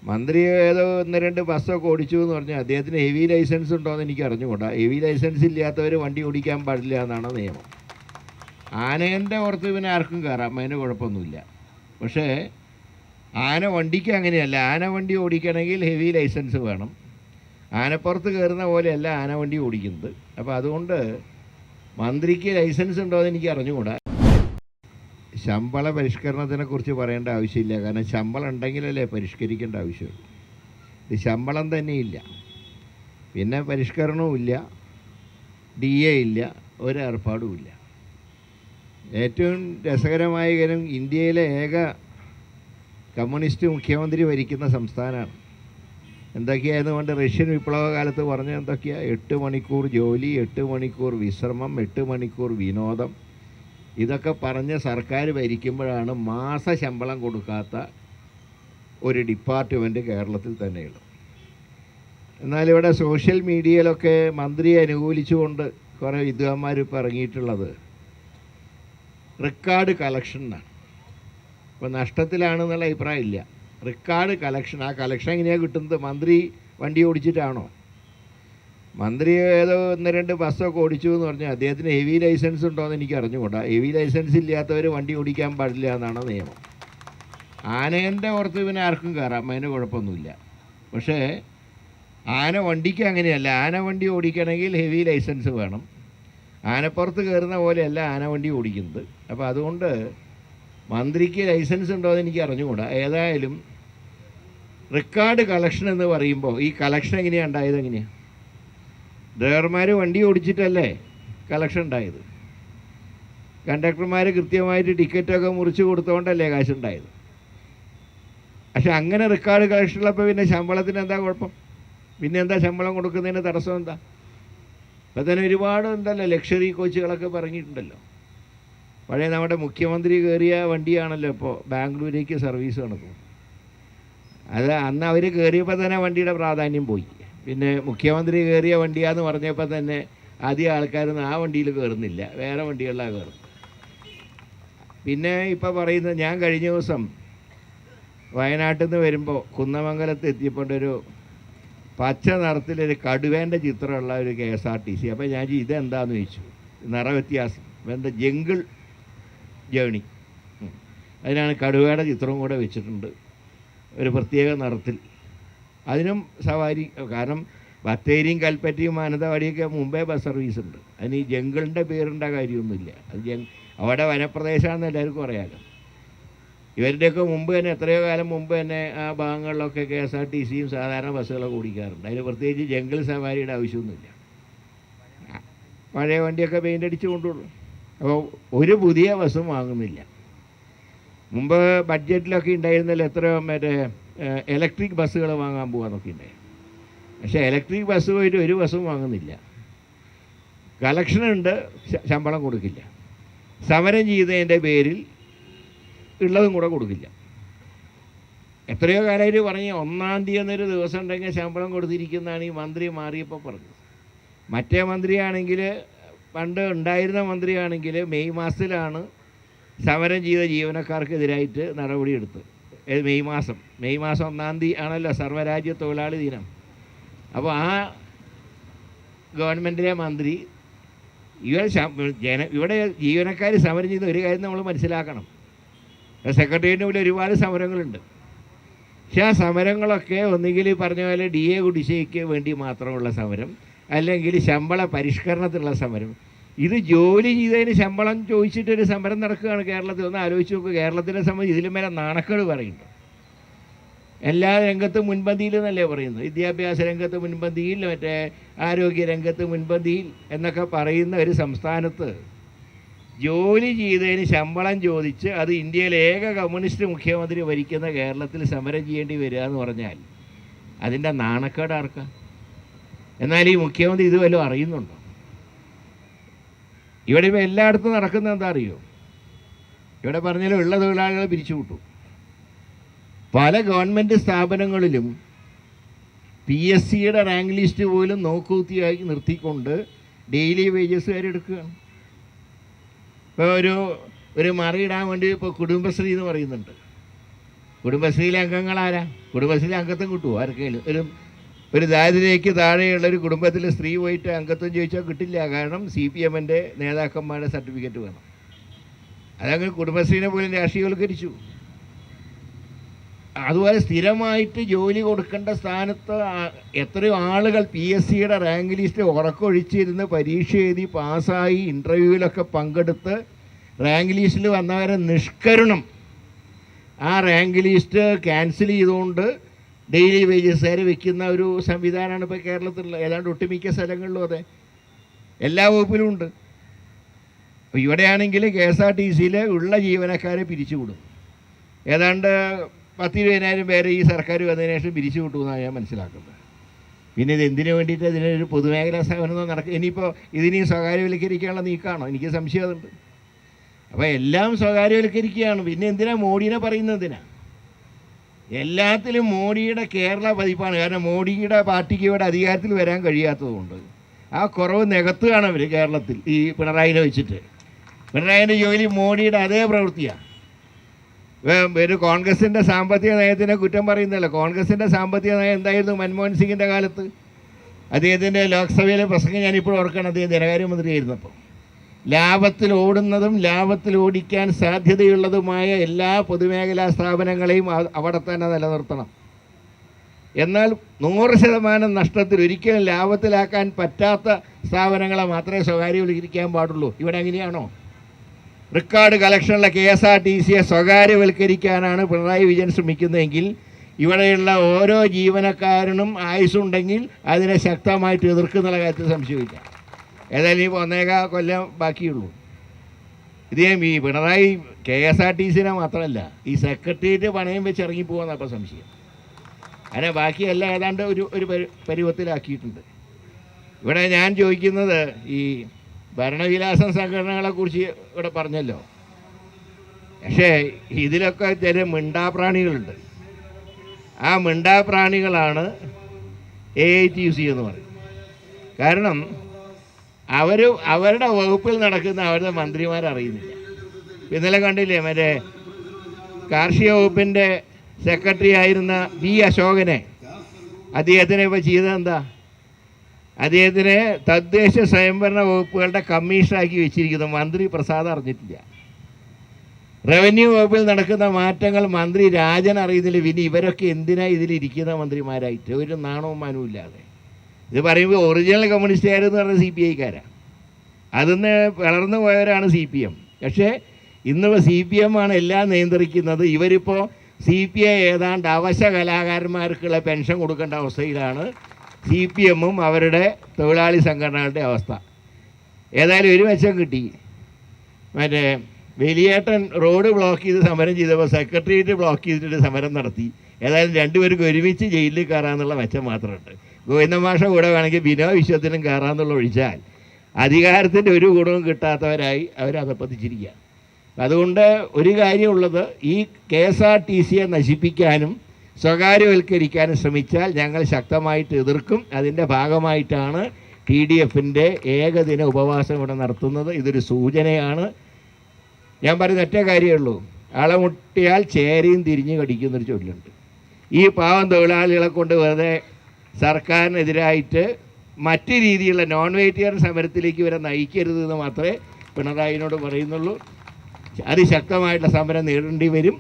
മന്ത്രി ഏതോ 1-2 ബസ്സൊക്കെ ഓടിച്ചു എന്ന് പറഞ്ഞാൽ അദ്ദേഹത്തിന് ഹെവി ലൈസൻസ് ഉണ്ടോയെന്ന് എനിക്ക് അറിഞ്ഞുകൂടാ. ഹെവി ലൈസൻസ് ഇല്ലാത്തവർ വണ്ടി ഓടിക്കാൻ പാടില്ല എന്നാണ് നിയമം. ആനേൻ്റെ പുറത്ത് പിന്നെ ആർക്കും കയറാം, അതിന് കുഴപ്പമൊന്നുമില്ല. പക്ഷേ ആന വണ്ടിക്ക് അങ്ങനെയല്ല. ആന വണ്ടി ഓടിക്കണമെങ്കിൽ ഹെവി ലൈസൻസ് വേണം. ആനപ്പുറത്ത് കയറുന്ന പോലെയല്ല ആന വണ്ടി ഓടിക്കുന്നത്. അപ്പോൾ അതുകൊണ്ട് മന്ത്രിക്ക് ലൈസൻസ് ഉണ്ടോയെന്ന് എനിക്ക് അറിഞ്ഞുകൂടാ. ശമ്പള പരിഷ്കരണത്തിനെക്കുറിച്ച് പറയേണ്ട ആവശ്യമില്ല. കാരണം ശമ്പളം ഉണ്ടെങ്കിലല്ലേ പരിഷ്കരിക്കേണ്ട ആവശ്യമുള്ളൂ. ഇത് ശമ്പളം തന്നെയില്ല, പിന്നെ പരിഷ്കരണവും ഇല്ല, DA ഇല്ല, ഒരു ഏർപ്പാടുമില്ല. ഏറ്റവും രസകരമായ കാര്യം, ഇന്ത്യയിലെ ഏക കമ്മ്യൂണിസ്റ്റ് മുഖ്യമന്ത്രി ഭരിക്കുന്ന സംസ്ഥാനമാണ്. എന്തൊക്കെയായിരുന്നു കൊണ്ട് റഷ്യൻ വിപ്ലവ കാലത്ത് പറഞ്ഞ എന്തൊക്കെയാണ്? 8 മണിക്കൂർ ജോലി, 8 മണിക്കൂർ വിശ്രമം, 8 മണിക്കൂർ വിനോദം. ഇതൊക്കെ പറഞ്ഞ് സർക്കാർ ഭരിക്കുമ്പോഴാണ് മാസ ശമ്പളം കൊടുക്കാത്ത ഒരു ഡിപ്പാർട്ട്മെൻറ്റ് കേരളത്തിൽ തന്നെയുള്ളത്. എന്നാൽ ഇവിടെ സോഷ്യൽ മീഡിയയിലൊക്കെ മന്ത്രിയെ അനുകൂലിച്ചുകൊണ്ട് കുറേ വിദ്വാന്മാർ ഇപ്പോൾ ഇറങ്ങിയിട്ടുള്ളത് റെക്കോർഡ് കളക്ഷനാണ്. ഇപ്പോൾ നഷ്ടത്തിലാണെന്നുള്ള അഭിപ്രായം ഇല്ല. Record collection. ആ കളക്ഷൻ എങ്ങനെയാണ് കിട്ടുന്നത്? മന്ത്രി വണ്ടി ഓടിച്ചിട്ടാണോ? മന്ത്രി ഏതോ 1-2 ബസ്സൊക്കെ ഓടിച്ചു എന്ന് പറഞ്ഞാൽ അദ്ദേഹത്തിന് ഹെവി ലൈസൻസ് ഉണ്ടോയെന്ന് എനിക്ക് അറിഞ്ഞുകൂടാ. ഹെവി ലൈസൻസ് ഇല്ലാത്തവർ വണ്ടി ഓടിക്കാൻ പാടില്ല എന്നാണ് നിയമം. ആനേൻ്റെ പുറത്ത് പിന്നെ ആർക്കും കയറാം, അതിന് കുഴപ്പമൊന്നുമില്ല. പക്ഷേ ആന വണ്ടിക്ക് അങ്ങനെയല്ല. ആന വണ്ടി ഓടിക്കണമെങ്കിൽ ഹെവി ലൈസൻസ് വേണം. ആനപ്പുറത്ത് കയറുന്ന പോലെയല്ല ആന വണ്ടി ഓടിക്കുന്നത്. അപ്പോൾ അതുകൊണ്ട് മന്ത്രിക്ക് ലൈസൻസ് ഉണ്ടോയെന്ന് എനിക്ക് അറിഞ്ഞുകൂടാ. ഏതായാലും റെക്കോർഡ് കളക്ഷൻ എന്ന് പറയുമ്പോൾ ഈ കളക്ഷൻ എങ്ങനെയാണ് ഉണ്ടായത്? എങ്ങനെയാണ്? ഡ്രൈവർമാർ വണ്ടി ഓടിച്ചിട്ടല്ലേ കളക്ഷൻ ഉണ്ടായത്. കണ്ടക്ടർമാർ കൃത്യമായിട്ട് ടിക്കറ്റൊക്കെ മുറിച്ച് കൊടുത്തുകൊണ്ടല്ലേ കാശുണ്ടായത്. പക്ഷെ അങ്ങനെ റെക്കോർഡ് കളക്ഷനുള്ളപ്പോൾ പിന്നെ ശമ്പളത്തിന് എന്താ കുഴപ്പം? പിന്നെ എന്താ ശമ്പളം കൊടുക്കുന്നതിന് തടസ്സം എന്താ? അപ്പോൾ തന്നെ ഒരുപാട് ഉണ്ടല്ലോ, ലക്ഷറി കോച്ചുകളൊക്കെ പറഞ്ഞിട്ടുണ്ടല്ലോ. പഴയ നമ്മുടെ മുഖ്യമന്ത്രി കയറിയ വണ്ടിയാണല്ലോ ഇപ്പോൾ ബാംഗ്ലൂരേക്ക് സർവീസ് നടക്കുന്നത്. അത് അന്ന് അവർ കയറിയപ്പോൾ തന്നെ വണ്ടിയുടെ പ്രാധാന്യം പോയി. പിന്നെ മുഖ്യമന്ത്രി കയറിയ വണ്ടിയാന്ന് പറഞ്ഞപ്പോൾ തന്നെ ആദ്യം ആൾക്കാരൊന്നും ആ വണ്ടിയിൽ കയറുന്നില്ല, വേറെ വണ്ടികളിലാണ് കയറുന്നത്. പിന്നെ ഇപ്പോൾ പറയുന്നത്, ഞാൻ കഴിഞ്ഞ ദിവസം വയനാട്ടിൽ നിന്ന് വരുമ്പോൾ കുന്നമംഗലത്ത് എത്തിയപ്പോൾ ഒരു പച്ച നിറത്തിലൊരു കടുവേൻ്റെ ചിത്രമുള്ള ഒരു KSRTC. അപ്പോൾ ഞാൻ ഇതെന്താണെന്ന് ചോദിച്ചു. നിറവ്യത്യാസം എന്താ? Jungle journey. അതിനാണ് കടുവയുടെ ചിത്രവും കൂടെ വെച്ചിട്ടുണ്ട്, ഒരു പ്രത്യേക നിറത്തിൽ. അതിനും സവാരി. കാരണം ബത്തേരിയും കൽപ്പറ്റയും മാനന്തവാടിയൊക്കെ മുമ്പേ ബസ് സർവീസ് ഉണ്ട്. അതിന് ഈ ജംഗിളിൻ്റെ പേരിൻ്റെ കാര്യമൊന്നുമില്ല. അത് അവിടെ വനപ്രദേശമാണെന്ന് എല്ലാവർക്കും അറിയാമല്ലോ. ഇവരുടെയൊക്കെ മുമ്പ് തന്നെ, എത്രയോ കാലം മുമ്പ് തന്നെ ആ ഭാഗങ്ങളിലൊക്കെ KSRTCയും സാധാരണ ബസ്സുകളൊക്കെ ഓടിക്കാറുണ്ട്. അതിന് പ്രത്യേകിച്ച് ജംഗിൾ സവാരിയുടെ ആവശ്യമൊന്നുമില്ല. പഴയ വണ്ടിയൊക്കെ പെയിൻ്റ് അടിച്ച് കൊണ്ടുള്ളൂ. അപ്പോൾ ഒരു പുതിയ ബസ്സും വാങ്ങുന്നില്ല. മുമ്പ് ബഡ്ജറ്റിലൊക്കെ ഉണ്ടായിരുന്നല്ലോ എത്രയോ മറ്റേ ഇലക്ട്രിക് ബസ്സുകൾ വാങ്ങാൻ പോകാമെന്നൊക്കെ ഉണ്ടായി. പക്ഷേ ഇലക്ട്രിക് ബസ് പോയിട്ട് ഒരു ബസ്സും വാങ്ങുന്നില്ല. കളക്ഷനുണ്ട്, ശമ്പളം കൊടുക്കില്ല. സമരം ചെയ്തതിൻ്റെ പേരിൽ ഉള്ളതും കൂടെ കൊടുക്കില്ല. എത്രയോ കാലമായിട്ട് പറഞ്ഞ് 1-ാം തീയതി എന്നൊരു ദിവസം ഉണ്ടെങ്കിൽ ശമ്പളം കൊടുത്തിരിക്കുന്നതാണ് ഈ മന്ത്രി മാറിയപ്പോൾ പറഞ്ഞത്. മറ്റേ മന്ത്രിയാണെങ്കിൽ, പണ്ട് ഉണ്ടായിരുന്ന മന്ത്രിയാണെങ്കിൽ മെയ് മാസത്തിലാണ് സമരം ചെയ്ത ജീവനക്കാർക്കെതിരായിട്ട് നടപടിയെടുത്തത്. മെയ് മാസം 1-ാം തീയതി ആണല്ലോ സർവ്വരാജ്യ തൊഴിലാളി ദിനം. അപ്പോൾ ആ ഗവൺമെൻറ്റിലെ മന്ത്രി ഇവിടെ ജീവനക്കാർ സമരം ചെയ്ത ഒരു കാര്യം നമ്മൾ മനസ്സിലാക്കണം. സെക്രട്ടേറിയറ്റിന് മുന്നിൽ ഒരുപാട് സമരങ്ങളുണ്ട്. പക്ഷേ ആ സമരങ്ങളൊക്കെ ഒന്നുകിൽ പറഞ്ഞ പോലെ DA കുടിശ്ശികയ്ക്ക് വേണ്ടി മാത്രമുള്ള സമരം, അല്ലെങ്കിൽ ശമ്പള പരിഷ്കരണത്തിനുള്ള സമരം. ഇത് ജോലി ചെയ്തതിന് ശമ്പളം ചോദിച്ചിട്ടൊരു സമരം നടക്കുകയാണ് കേരളത്തിൽ. ഒന്ന് ആലോചിച്ച് നോക്കുക. കേരളത്തിനെ സംബന്ധിച്ച് ഇതിലും മേലെ നാണക്കേട് പറയുന്നുണ്ട്. എല്ലാ രംഗത്തും മുൻപന്തിയിൽ എന്നല്ലേ പറയുന്നത്. വിദ്യാഭ്യാസ രംഗത്ത് മുൻപന്തിയിൽ, മറ്റേ ആരോഗ്യ രംഗത്ത് മുൻപന്തിയിൽ എന്നൊക്കെ പറയുന്ന ഒരു സംസ്ഥാനത്ത് ജോലി ചെയ്തതിന് ശമ്പളം ചോദിച്ച് അത് ഇന്ത്യയിലെ ഏക കമ്മ്യൂണിസ്റ്റ് മുഖ്യമന്ത്രി ഭരിക്കുന്ന കേരളത്തിൽ സമരം ചെയ്യേണ്ടി വരിക എന്ന് പറഞ്ഞാൽ അതിൻ്റെ നാണക്കേട് ആർക്കാണ്? എന്നാൽ ഈ മുഖ്യമന്ത്രി ഇത് വല്ലതും അറിയുന്നുണ്ടോ? ഇവിടെ ഇപ്പോൾ എല്ലായിടത്തും നടക്കുന്നത് എന്താ അറിയോ? ഇവിടെ പറഞ്ഞാലും ഉള്ള തൊഴിലാളികളെ പിരിച്ചുവിട്ടു. പല ഗവൺമെൻറ് സ്ഥാപനങ്ങളിലും PSCയുടെ റാങ്ക് ലിസ്റ്റ് പോലും നോക്കൂത്തിയാക്കി നിർത്തിക്കൊണ്ട് ഡെയിലി വേജസുകാരെടുക്കുകയാണ്. ഇപ്പോൾ ഒരു മറിയിടാൻ വേണ്ടി ഇപ്പോൾ കുടുംബശ്രീ എന്ന് പറയുന്നുണ്ട്. കുടുംബശ്രീയിലെ അംഗങ്ങളാരാ? കുടുംബശ്രീ അംഗത്വം കിട്ടുമോ ആർക്കെങ്കിലും? ഒരു ദാരിദ്ര്യക്ക് താഴെയുള്ള ഒരു കുടുംബത്തിൽ സ്ത്രീ പോയിട്ട് അംഗത്വം ചോദിച്ചാൽ കിട്ടില്ല. കാരണം CPM-ൻ്റെ നേതാക്കന്മാരുടെ സർട്ടിഫിക്കറ്റ് വേണം. അതങ്ങനെ കുടുംബശ്രീനെ പോലും രാഷ്ട്രീയവൽക്കരിച്ചു. അതുപോലെ സ്ഥിരമായിട്ട് ജോലി കൊടുക്കേണ്ട സ്ഥാനത്ത് എത്രയോ ആളുകൾ PSCയുടെ റാങ്ക് ലിസ്റ്റ് ഉറക്കൊഴിച്ചിരുന്ന് പരീക്ഷ എഴുതി പാസ്സായി ഇൻ്റർവ്യൂവിലൊക്കെ പങ്കെടുത്ത് റാങ്ക് ലിസ്റ്റിൽ വന്നവരെ നിഷ്കരുണം ആ റാങ്ക് ലിസ്റ്റ് ക്യാൻസൽ ചെയ്തുകൊണ്ട് ഡെയിലി വേജസുകാർ വെക്കുന്ന ഒരു സംവിധാനമാണ് ഇപ്പോൾ കേരളത്തിലുള്ള ഏതാണ്ട് ഒട്ടുമിക്ക സ്ഥലങ്ങളിലും. അതെ, എല്ലാ വകുപ്പിലും ഉണ്ട്. അപ്പോൾ ഇവിടെയാണെങ്കിൽ KSRTCയിൽ ഉള്ള ജീവനക്കാരെ പിരിച്ചുവിടും. ഏതാണ്ട് 10-20,000 പേരെ ഈ സർക്കാർ വന്നതിന് ശേഷം പിരിച്ചു വിട്ടുമെന്നാണ് ഞാൻ മനസ്സിലാക്കുന്നത്. പിന്നെ ഇത് എന്തിനു വേണ്ടിയിട്ട് ഇതിനൊരു പൊതുമേഖലാ സ്ഥാപനം നടക്കുക? ഇനിയിപ്പോൾ ഇതിനെയും സ്വകാര്യവൽക്കരിക്കാനുള്ള നീക്കമാണോ? എനിക്ക് സംശയം അതുണ്ട്. അപ്പോൾ എല്ലാം സ്വകാര്യവൽക്കരിക്കുകയാണ്. പിന്നെ എന്തിനാ മോഡിനെ പറയുന്നതിനാ? എല്ലാത്തിലും മോഡിയുടെ കേരള പതിപ്പാണ്. കാരണം മോഡിയുടെ പാർട്ടിക്ക് ഇവിടെ അധികാരത്തിൽ വരാൻ കഴിയാത്തതുകൊണ്ട് ആ കുറവ് നികത്തുകയാണ് അവർ കേരളത്തിൽ ഈ പിണറായിനെ വെച്ചിട്ട്. പിണറായിൻ്റെ ജോലി മോഡിയുടെ അതേ പ്രവൃത്തിയാണ്. ഒരു കോൺഗ്രസിൻ്റെ സാമ്പത്തിക നയത്തിനെ കുറ്റം പറയുന്നതല്ല. കോൺഗ്രസിൻ്റെ സാമ്പത്തിക നയം എന്തായിരുന്നു മൻമോഹൻ സിംഗിൻ്റെ കാലത്ത്? അദ്ദേഹത്തിൻ്റെ ലോക്സഭയിലെ പ്രസംഗം ഞാനിപ്പോൾ ഓർക്കണം. അദ്ദേഹം ധനകാര്യമന്ത്രിയായിരുന്നപ്പോൾ ലാഭത്തിൽ ഓടുന്നതും ലാഭത്തിൽ ഓടിക്കാൻ സാധ്യതയുള്ളതുമായ എല്ലാ പൊതുമേഖലാ സ്ഥാപനങ്ങളെയും അവിടെ തന്നെ നിലനിർത്തണം. എന്നാൽ 100% നഷ്ടത്തിൽ ഒരിക്കലും ലാഭത്തിലാക്കാൻ പറ്റാത്ത സ്ഥാപനങ്ങളെ മാത്രമേ സ്വകാര്യവൽക്കരിക്കാൻ പാടുള്ളൂ. ഇവിടെ അങ്ങനെയാണോ? റെക്കോർഡ് കളക്ഷനുള്ള KSRTCയെ സ്വകാര്യവൽക്കരിക്കാനാണ് പിണറായി വിജയൻ ശ്രമിക്കുന്നതെങ്കിൽ ഇവിടെയുള്ള ഓരോ ജീവനക്കാരനും ആയുസ്സുണ്ടെങ്കിൽ അതിനെ ശക്തമായിട്ട് എതിർക്കുന്നുള്ള കാര്യത്തിൽ സംശയമില്ല. ഏതായാലും ഈ 1.25 കൊല്ലം ബാക്കിയുള്ളൂ. ഇദ്ദേഹം ഈ പിണറായി KSRTCനെ മാത്രമല്ല ഈ സെക്രട്ടേറിയറ്റ് പണയം വെച്ച് ഇറങ്ങിപ്പോകുന്ന അപ്പോൾ സംശയം. അങ്ങനെ ബാക്കിയെല്ലാം ഏതാണ്ട് ഒരു പരുവത്തിലാക്കിയിട്ടുണ്ട്. ഇവിടെ ഞാൻ ചോദിക്കുന്നത് ഈ ഭരണവിലാസം സംഘടനകളെക്കുറിച്ച് ഇവിടെ പറഞ്ഞല്ലോ. പക്ഷേ ഇതിലൊക്കെ ചില മിണ്ടാപ്രാണികളുണ്ട്. ആ മിണ്ടാപ്രാണികളാണ് AITUC എന്ന് പറയും. കാരണം അവരുടെ വകുപ്പിൽ നടക്കുന്ന അവരുടെ മന്ത്രിമാരറിയുന്നില്ല. ഇന്നലെ കണ്ടില്ലേ മറ്റേ കാർഷിക വകുപ്പിൻ്റെ സെക്രട്ടറി ആയിരുന്ന B. അശോകനെ, അദ്ദേഹത്തിനെ ഇപ്പോൾ ചെയ്തതെന്താ? അദ്ദേഹത്തിനെ തദ്ദേശ സ്വയംഭരണ വകുപ്പുകളുടെ കമ്മീഷനാക്കി വെച്ചിരിക്കുന്നു. മന്ത്രി പ്രസാദ് അറിഞ്ഞിട്ടില്ല. റവന്യൂ വകുപ്പിൽ നടക്കുന്ന മാറ്റങ്ങൾ മന്ത്രി രാജൻ അറിയുന്നില്ല. പിന്നെ ഇവരൊക്കെ എന്തിനാ ഇതിലിരിക്കുന്ന മന്ത്രിമാരായിട്ട്? ഒരു നാണവും മാനവും ഇല്ലാതെ. ഇത് പറയുമ്പോൾ ഒറിജിനൽ കമ്മ്യൂണിസ്റ്റുകാരെന്ന് പറഞ്ഞ CPI-ക്കാരാണ്. അതിന്ന് വളർന്നു പോയവരാണ് CPM. പക്ഷേ ഇന്നിപ്പോൾ CPM ആണ് എല്ലാം നിയന്ത്രിക്കുന്നത്. ഇവരിപ്പോൾ CPI ഏതാണ്ട് അവശ കലാകാരന്മാർക്കുള്ള പെൻഷൻ കൊടുക്കേണ്ട അവസ്ഥയിലാണ് CPM-ഉം അവരുടെ തൊഴിലാളി സംഘടനകളുടെ അവസ്ഥ. ഏതായാലും ഒരു മെച്ചം കിട്ടി. മറ്റേ വലിയേട്ടൻ റോഡ് ബ്ലോക്ക് ചെയ്ത് സമരം ചെയ്തപ്പോൾ സെക്രട്ടേറിയറ്റ് ബ്ലോക്ക് ചെയ്തിട്ട് സമരം നടത്തി. ഏതായാലും രണ്ടുപേർക്ക് ഒരുമിച്ച് ജയിലിൽ കയറാമെന്നുള്ള മെച്ചം മാത്രമുണ്ട്. ഗോവിന്ദമാഷ കൂടെ വേണമെങ്കിൽ ബിനോ വിശ്വത്തിനും കയറാമെന്നുള്ള ഒഴിച്ചാൽ അധികാരത്തിൻ്റെ ഒരു ഗുണവും കിട്ടാത്തവരായി അവരധപ്പതിച്ചിരിക്കുക. അതുകൊണ്ട് ഒരു കാര്യമുള്ളത്, ഈ KSRTCയെ നശിപ്പിക്കാനും സ്വകാര്യവൽക്കരിക്കാനും ശ്രമിച്ചാൽ ഞങ്ങൾ ശക്തമായിട്ട് എതിർക്കും. അതിൻ്റെ ഭാഗമായിട്ടാണ് TDF-ൻ്റെ ഏകദിന ഉപവാസം ഇവിടെ നടത്തുന്നത്. ഇതൊരു സൂചനയാണ്. ഞാൻ പറയുന്ന ഒറ്റ കാര്യമേ ഉള്ളൂ, അളമുട്ടിയാൽ ചേരയും തിരിഞ്ഞ് കടിക്കുന്നൊരു ചൊല്ലുണ്ട്. ഈ പാവം തൊഴിലാളികളെ കൊണ്ട് വെറുതെ സർക്കാരിനെതിരായിട്ട് മറ്റ് രീതിയിലുള്ള നോൺ വെജിറ്റേറിയൻ സമരത്തിലേക്ക് വരെ നയിക്കരുത് എന്ന് മാത്രമേ പിണറായിനോട് പറയുന്നുള്ളൂ. അതിശക്തമായിട്ടുള്ള സമരം നേരിടേണ്ടി വരും.